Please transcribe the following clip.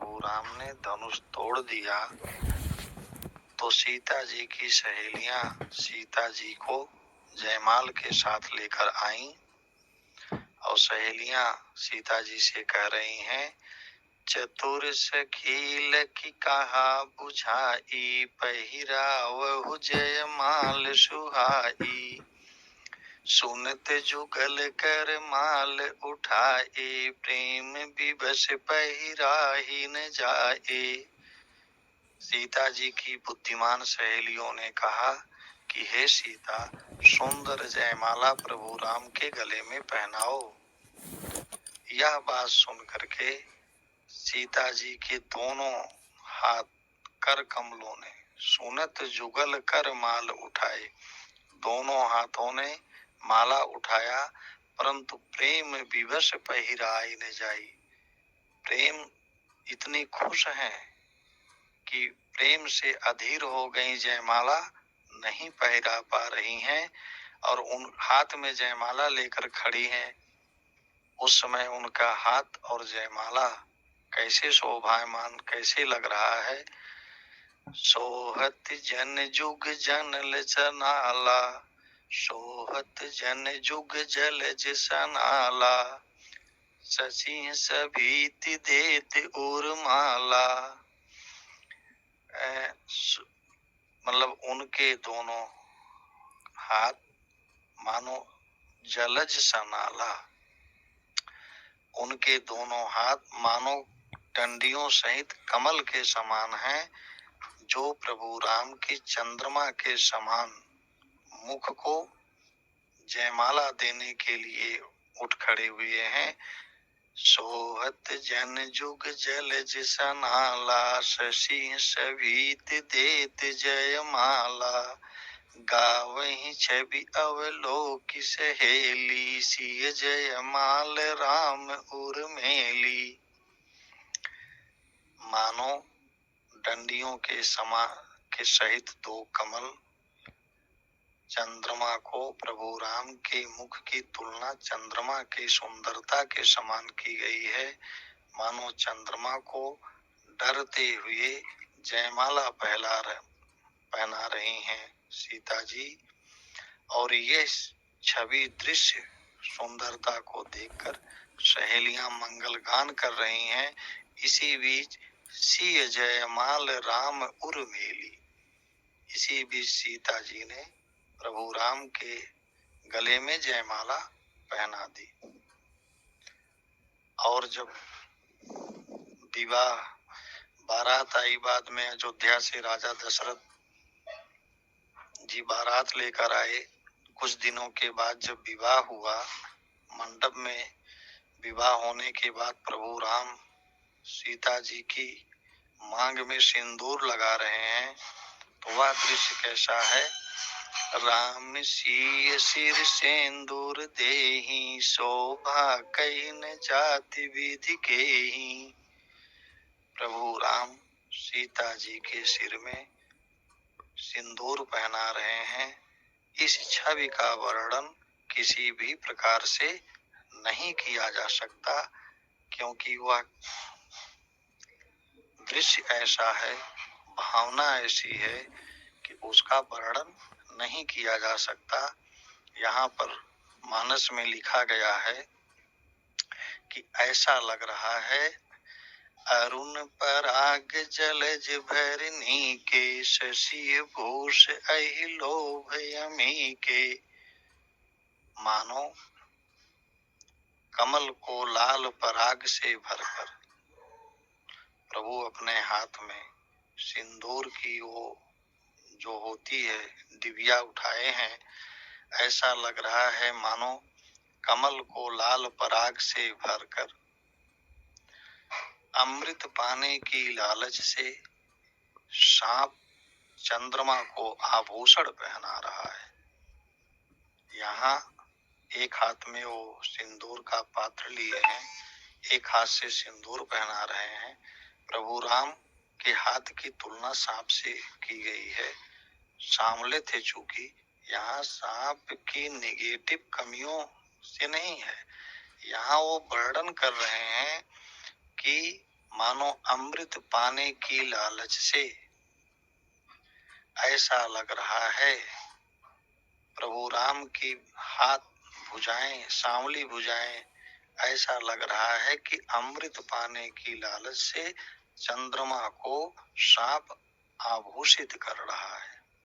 प्रभु राम ने धनुष तोड़ दिया तो सीता जी की सहेलियां सीता जी को जयमाल के साथ लेकर आईं और सहेलियां सीता जी से कह रही हैं, चतुर सखी लखी कहा बुझाई, पहिरावहु जयमाल सुहाई। सुनत जुगल कर माल उठाए, प्रेम विवश पहिराही न जाए। सीता जी की बुद्धिमान सहेलियों ने कहा कि हे सीता, सुंदर जयमाला प्रभु राम के गले में पहनाओ। यह बात सुन करके सीता जी के दोनों हाथ कर कमलों ने सुनत जुगल कर माल उठाए, दोनों हाथों ने माला उठाया, परंतु प्रेम विवश पहिराई न जाई। प्रेम इतनी खुश है कि प्रेम से अधीर हो गई, जयमाला नहीं पहिरा पा रही हैं और उन हाथ में जयमाला लेकर खड़ी हैं। उस समय उनका हाथ और जयमाला कैसे शोभायमान कैसे लग रहा है। सोहत जन जुग जनल सनाला, सोहत जन जुग जलज सनाला, शशि सभीति देत उर्माला। मतलब उनके दोनों हाथ मानो जलज सनाला, उनके दोनों हाथ मानो डंडियों सहित कमल के समान हैं, जो प्रभु राम की चंद्रमा के समान मुख को जयमाला देने के लिए उठ खड़े हुए हैं। सोहत जन जुग जलज सनाला, शशि सभीत देत जयमाला, गावहि छवि अवलोकि सहेली, सिय जयमाल राम उर्मेली। मानो डंडियों के सहित दो कमल, चंद्रमा को प्रभु राम के मुख की तुलना चंद्रमा की सुंदरता के समान की गई है। मानो चंद्रमा को डरते हुए जयमाला पहना रही हैं सीता जी। और ये छवि दृश्य सुंदरता को देखकर सहेलियां मंगल गान कर रही हैं। इसी बीच सिय जयमाल राम उर्मेली, इसी बीच सीता जी ने प्रभु राम के गले में जयमाला पहना दी। और जब विवाह बारात आई, बाद में अयोध्या से राजा दशरथ जी बारात लेकर आए। कुछ दिनों के बाद जब विवाह हुआ, मंडप में विवाह होने के बाद प्रभु राम सीता जी की मांग में सिंदूर लगा रहे हैं, तो वह दृश्य कैसा है। राम सिय सिर सिंदूर देहि, शोभा कही न जाति विधि केहि। प्रभु राम सीता जी के सिर में सिंदूर पहना रहे हैं। इस छवि का वर्णन किसी भी प्रकार से नहीं किया जा सकता, क्योंकि वह दृश्य ऐसा है, भावना ऐसी है कि उसका वर्णन नहीं किया जा सकता। यहाँ पर मानस में लिखा गया है कि ऐसा लग रहा है, अरुण पराग जलज भरनी के, शशि भूष अहि लोभ यमी के। मानो कमल को लाल पराग से भरकर प्रभु अपने हाथ में सिंदूर की वो जो होती है दिव्या उठाए हैं। ऐसा लग रहा है मानो कमल को लाल पराग से भरकर अमृत पाने की लालच से सांप चंद्रमा को आभूषण पहना रहा है। यहाँ एक हाथ में वो सिंदूर का पात्र लिए हैं, एक हाथ से सिंदूर पहना रहे हैं। प्रभु राम के हाथ की तुलना सांप से की गई है। सांवले थे चूंकि, यहाँ सांप की नेगेटिव कमियों से नहीं है, यहाँ वो वर्णन कर रहे हैं कि मानो अमृत पाने की लालच से ऐसा लग रहा है। प्रभु राम की हाथ भुजाएं, सांवली भुजाएं, ऐसा लग रहा है कि अमृत पाने की लालच से चंद्रमा को सांप आभूषित कर रहा है।